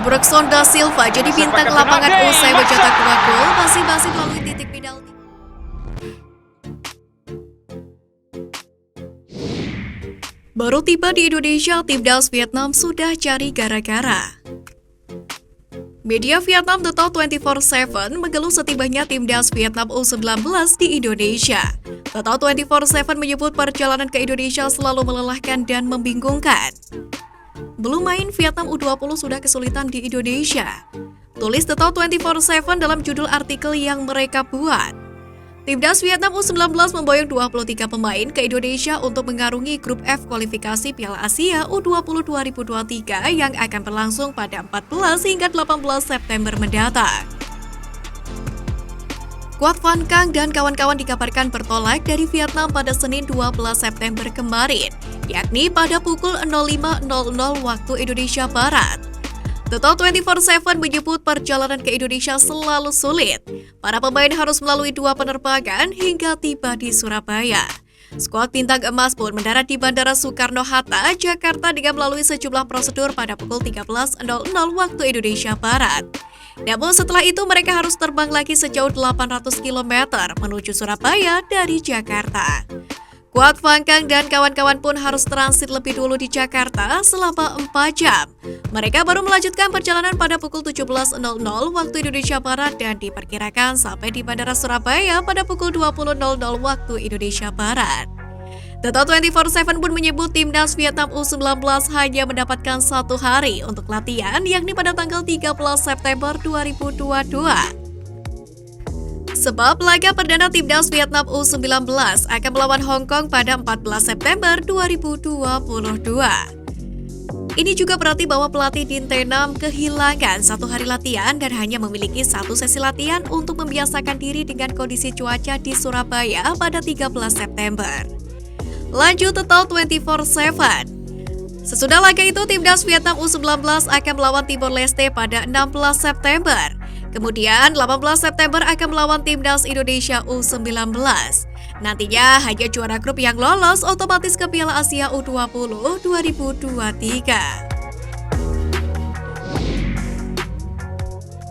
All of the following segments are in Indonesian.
Brooksson da Silva jadi bintang lapangan usai mencetak 2 gol masing-masing melalui titik penalti. Baru tiba di Indonesia, timnas Vietnam sudah cari gara-gara. Media Vietnam Total 24/7 mengeluh setibanya timnas Vietnam U19 di Indonesia. Total 24/7 menyebut perjalanan ke Indonesia selalu melelahkan dan membingungkan. Belum main, Vietnam U20 sudah kesulitan di Indonesia. Tulis Total 24/7 dalam judul artikel yang mereka buat. Timnas Vietnam U19 memboyong 23 pemain ke Indonesia untuk mengarungi grup F kualifikasi Piala Asia U20 2023 yang akan berlangsung pada 14 hingga 18 September mendatang. Quoc Van Cang dan kawan-kawan dikabarkan bertolak dari Vietnam pada Senin 12 September kemarin, yakni pada pukul 05.00 waktu Indonesia Barat. Total 24/7 menyebut perjalanan ke Indonesia selalu sulit. Para pemain harus melalui 2 penerbangan hingga tiba di Surabaya. Skuad bintang emas pun mendarat di Bandara Soekarno-Hatta, Jakarta dengan melalui sejumlah prosedur pada pukul 13.00 waktu Indonesia Barat. Namun setelah itu mereka harus terbang lagi sejauh 800 km menuju Surabaya dari Jakarta. Quoc Van Cang dan kawan-kawan pun harus transit lebih dulu di Jakarta selama 4 jam. Mereka baru melanjutkan perjalanan pada pukul 17.00 waktu Indonesia Barat dan diperkirakan sampai di Bandara Surabaya pada pukul 20.00 waktu Indonesia Barat. Total 24/7 pun menyebut timnas Vietnam U19 hanya mendapatkan 1 hari untuk latihan, yakni pada tanggal 13 September 2022. Sebab laga perdana timnas Vietnam U19 akan melawan Hong Kong pada 14 September 2022. Ini juga berarti bahwa pelatih Din Tae-nam kehilangan 1 hari latihan dan hanya memiliki 1 sesi latihan untuk membiasakan diri dengan kondisi cuaca di Surabaya pada 13 September. Lanjut Total 24/7. Sesudah laga itu, timnas Vietnam U19 akan melawan Timor Leste pada 16 September. Kemudian 18 September akan melawan timnas Indonesia U19. Nantinya hanya juara grup yang lolos otomatis ke Piala Asia U20 2023.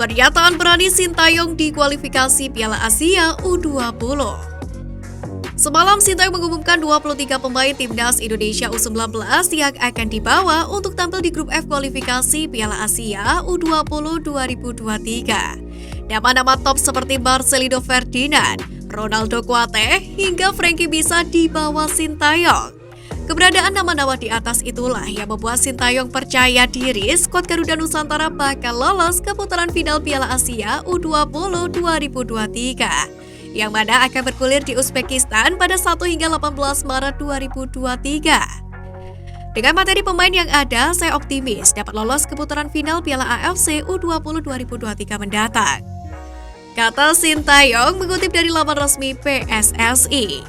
Pernyataan berani Sintayong di kualifikasi Piala Asia U20. Semalam Sintayong mengumumkan 23 pemain timnas Indonesia U19 yang akan dibawa untuk tampil di grup F kualifikasi Piala Asia U20 2023. Nama-nama top seperti Marcelino Ferdinand, Ronaldo Kuate, hingga Frankie bisa dibawa Sintayong. Keberadaan nama-nama di atas itulah yang membuat Sintayong percaya diri skuad Garuda Nusantara bakal lolos ke putaran final Piala Asia U20 2023. Yang mana akan bergulir di Uzbekistan pada 1 hingga 18 Maret 2023. Dengan materi pemain yang ada, saya optimis dapat lolos ke putaran final Piala AFC U20 2023 mendatang. Kata Sintayong mengutip dari laman resmi PSSI.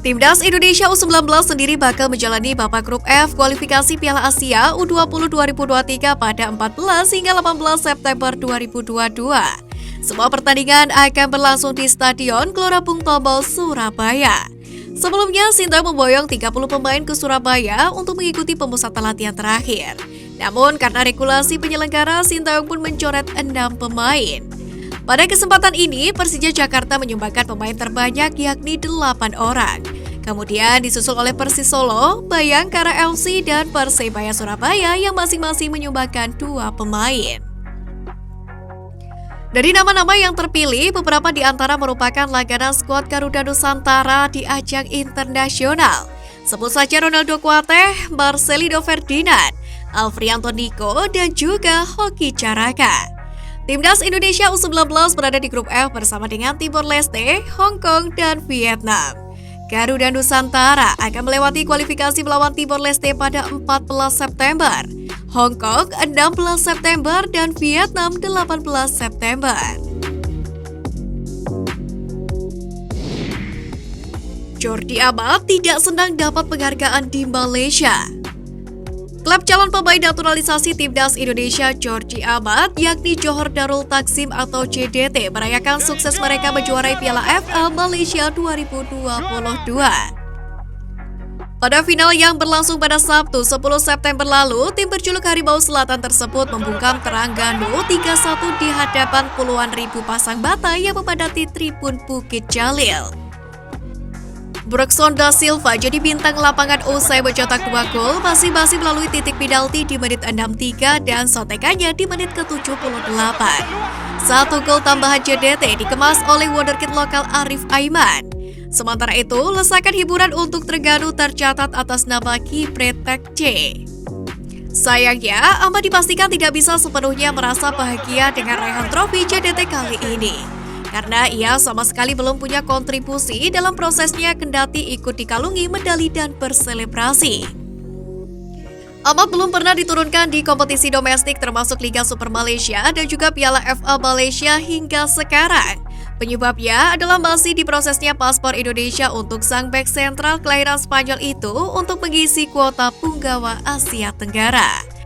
Timnas Indonesia U19 sendiri bakal menjalani babak grup F kualifikasi Piala Asia U20 2023 pada 14 hingga 18 September 2022. Semua pertandingan akan berlangsung di Stadion Gelora Bung Tomo, Surabaya. Sebelumnya, Sintayong memboyong 30 pemain ke Surabaya untuk mengikuti pemusatan latihan terakhir. Namun, karena regulasi penyelenggara, Sintayong pun mencoret 6 pemain. Pada kesempatan ini, Persija Jakarta menyumbangkan pemain terbanyak yakni 8 orang. Kemudian disusul oleh Persis Solo, Bayangkara FC, dan Persebaya Surabaya yang masing-masing menyumbangkan 2 pemain. Dari nama-nama yang terpilih, beberapa di antara merupakan langganan skuad Garuda Nusantara di ajang internasional. Sebut saja Ronaldo Kuate, Marcelino Ferdinand, Alfrianto Niko, dan juga Hoki Caraka. Timnas Indonesia U19 berada di grup F bersama dengan Timor Leste, Hong Kong, dan Vietnam. Garuda Nusantara akan melewati kualifikasi melawan Timor Leste pada 14 September, Hong Kong 16 September, dan Vietnam 18 September. Jordi Amat tidak senang dapat penghargaan di Malaysia. Klub calon pemain naturalisasi timnas Indonesia Jordi Amat, yakni Johor Darul Takzim atau JDT, merayakan sukses mereka menjuarai Piala AFL Malaysia 2022. Pada final yang berlangsung pada Sabtu 10 September lalu, tim berjuluk Harimau Selatan tersebut membungkam Terengganu 3-1 di hadapan puluhan ribu pasang mata yang memadati Tribun Bukit Jalil. Brooksson da Silva jadi bintang lapangan usai mencetak 2 gol masing-masing melalui titik penalti di menit 63 dan sotekannya di menit ke-78. 1 gol tambahan JDT dikemas oleh wonderkid lokal Arif Aiman. Sementara itu, lesakan hiburan untuk Terengganu tercatat atas nama Kipretek C. Sayangnya, Ahmad dipastikan tidak bisa sepenuhnya merasa bahagia dengan raihan trofi JDT kali ini. Karena ia sama sekali belum punya kontribusi dalam prosesnya kendati ikut dikalungi medali dan berselebrasi. Ahmad belum pernah diturunkan di kompetisi domestik termasuk Liga Super Malaysia dan juga Piala FA Malaysia hingga sekarang. Penyebabnya adalah masih diprosesnya paspor Indonesia untuk sang bek sentral kelahiran Spanyol itu untuk mengisi kuota punggawa Asia Tenggara.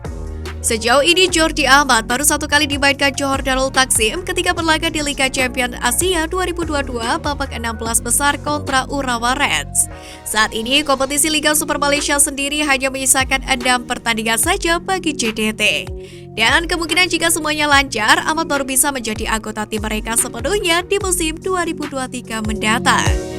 Sejauh ini Jordi Amat baru 1 kali dimainkan Johor Darul Taksim ketika berlaga di Liga Champions Asia 2022 babak 16 besar kontra Urawa Reds. Saat ini kompetisi Liga Super Malaysia sendiri hanya menyisakan 6 pertandingan saja bagi JDT. Dan kemungkinan jika semuanya lancar, Ahmad baru bisa menjadi anggota tim mereka sepenuhnya di musim 2023 mendatang.